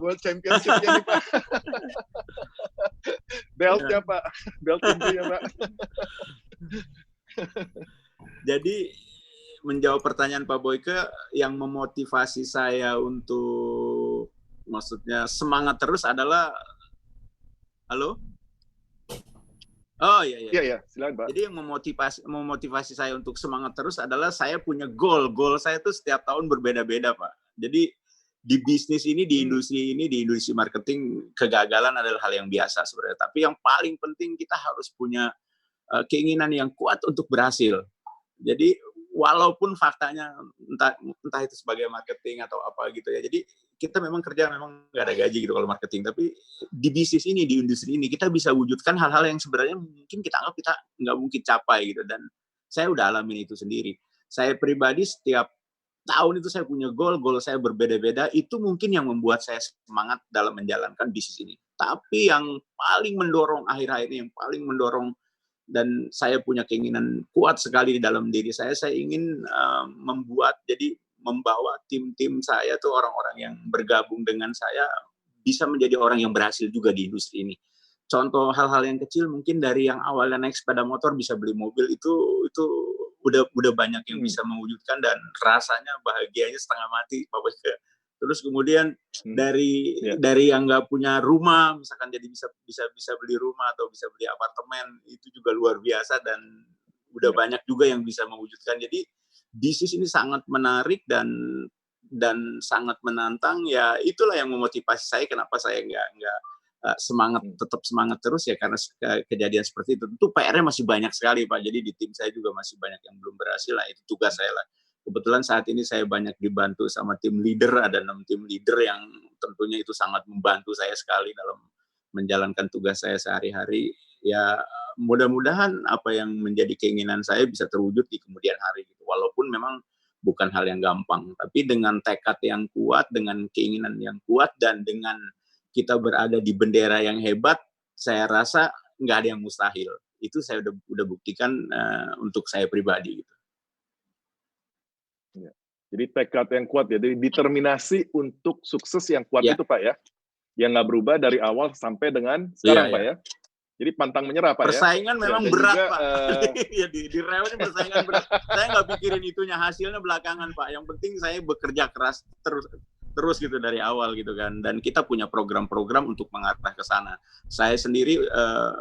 World Championship-nya nih, Pak. Belt-nya, Pak. Belt tinjunya, Pak. Jadi menjawab pertanyaan Pak Boyke, yang memotivasi saya untuk maksudnya semangat terus adalah, halo? Oh iya. Iya, silakan, Pak. Jadi yang memotivasi saya untuk semangat terus adalah saya punya goal. Goal saya itu setiap tahun berbeda-beda, Pak. Jadi di bisnis ini, di industri marketing, kegagalan adalah hal yang biasa sebenarnya. Tapi yang paling penting kita harus punya keinginan yang kuat untuk berhasil. Jadi walaupun faktanya entah itu sebagai marketing atau apa gitu ya. Jadi kita memang kerja memang nggak ada gaji gitu kalau marketing. Tapi di bisnis ini, di industri ini kita bisa wujudkan hal-hal yang sebenarnya mungkin kita anggap kita nggak mungkin capai gitu. Dan saya udah alamin itu sendiri. Saya pribadi setiap tahun itu saya punya goal saya berbeda-beda. Itu mungkin yang membuat saya semangat dalam menjalankan bisnis ini. Tapi yang paling mendorong akhir-akhir ini, yang paling mendorong dan saya punya keinginan kuat sekali di dalam diri saya ingin membawa tim-tim saya tuh orang-orang yang bergabung dengan saya bisa menjadi orang yang berhasil juga di industri ini. Contoh hal-hal yang kecil mungkin dari yang awalnya naik sepeda motor bisa beli mobil itu udah banyak yang bisa mewujudkan dan rasanya bahagianya setengah mati, Bapak. Terus kemudian dari yang nggak punya rumah, misalkan jadi bisa beli rumah atau bisa beli apartemen, itu juga luar biasa dan udah banyak juga yang bisa mewujudkan. Jadi bisnis ini sangat menarik dan sangat menantang. Ya itulah yang memotivasi saya. Kenapa saya nggak tetap semangat terus ya karena kejadian seperti itu. Tentu PR-nya masih banyak sekali, Pak. Jadi di tim saya juga masih banyak yang belum berhasil lah. Itu tugas saya lah. Kebetulan saat ini saya banyak dibantu sama tim leader, ada 6 tim leader yang tentunya itu sangat membantu saya sekali dalam menjalankan tugas saya sehari-hari. Ya mudah-mudahan apa yang menjadi keinginan saya bisa terwujud di kemudian hari. Walaupun memang bukan hal yang gampang, tapi dengan tekad yang kuat, dengan keinginan yang kuat, dan dengan kita berada di bendera yang hebat, saya rasa nggak ada yang mustahil. Itu saya udah buktikan untuk saya pribadi gitu. Ya. Jadi tekad yang kuat ya, jadi determinasi untuk sukses yang kuat itu Pak ya, yang nggak berubah dari awal sampai dengan sekarang Pak ya. Jadi pantang menyerah Pak persaingan memang berat juga, Pak. Ya, di rel ini persaingan berat. Saya nggak pikirin itunya, hasilnya belakangan Pak. Yang penting saya bekerja keras terus gitu dari awal gitu kan. Dan kita punya program-program untuk mengarah ke sana. Saya sendiri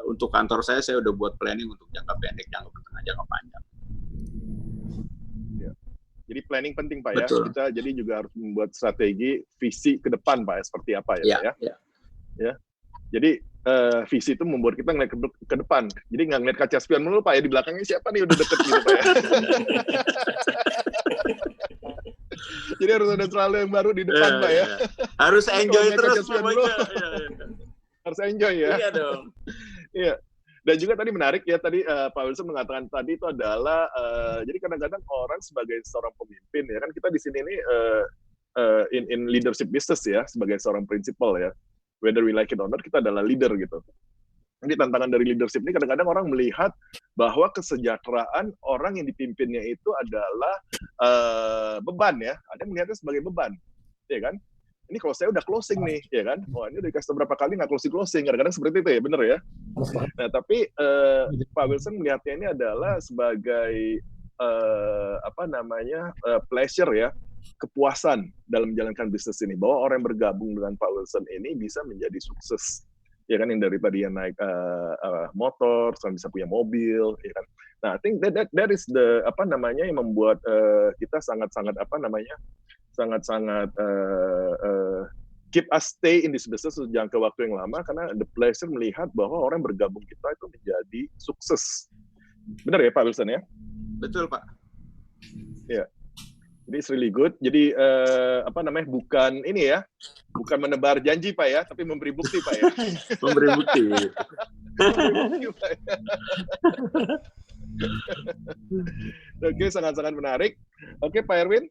untuk kantor saya udah buat planning untuk jangka pendek, jangka menengah, jangka panjang. Jadi planning penting Pak. Betul. Ya. Kita jadi juga harus membuat strategi visi ke depan Pak, seperti apa ya Pak ya. Ya. Jadi visi itu membuat kita ngeliat ke depan. Jadi nggak ngeliat kaca spion dulu Pak ya, di belakangnya siapa nih udah deket gitu Pak ya. Jadi harus ada selalu yang baru di depan Pak ya. Harus enjoy terus Pak. Harus enjoy ya. Iya dong. Iya. Dan juga tadi menarik ya, tadi Pak Wilson mengatakan tadi itu adalah, jadi kadang-kadang orang sebagai seorang pemimpin ya, kan kita di sini ini in leadership business ya, sebagai seorang principal ya, whether we like it or not, kita adalah leader gitu. Jadi tantangan dari leadership ini kadang-kadang orang melihat bahwa kesejahteraan orang yang dipimpinnya itu adalah beban ya, ada yang melihatnya sebagai beban, ya kan? Ini kalau saya udah closing nih, ya kan? Wah, ini udah dikasih berapa kali nggak closing. Kadang-kadang seperti itu ya, bener ya? Nah, tapi Pak Wilson melihatnya ini adalah sebagai pleasure ya, kepuasan dalam menjalankan bisnis ini. Bahwa orang yang bergabung dengan Pak Wilson ini bisa menjadi sukses. Ya kan, yang dari tadi yang naik motor, sekarang bisa punya mobil, ya kan? Nah, I think that is the yang membuat kita sangat-sangat sangat-sangat keep us stay in this business jangka waktu yang lama, karena the pleasure melihat bahwa orang bergabung kita itu menjadi sukses. Benar ya Pak Wilson ya? Betul Pak. Ya. Jadi it's really good. Jadi bukan ini ya, bukan menebar janji Pak ya, tapi memberi bukti Pak ya. Memberi bukti. Memberi bukti Pak ya. Oke, sangat-sangat menarik. Oke Pak Erwin.